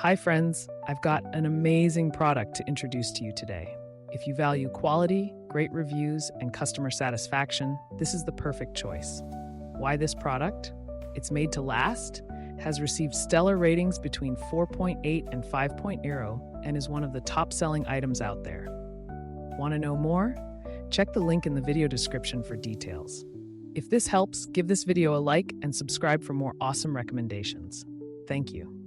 Hi, friends. I've got an amazing product to introduce to you today. If you value quality, great reviews, and customer satisfaction, this is the perfect choice. Why this product? It's made to last, has received stellar ratings between 4.8 and 5.0, and is one of the top-selling items out there. Want to know more? Check the link in the video description for details. If this helps, give this video a like and subscribe for more awesome recommendations. Thank you.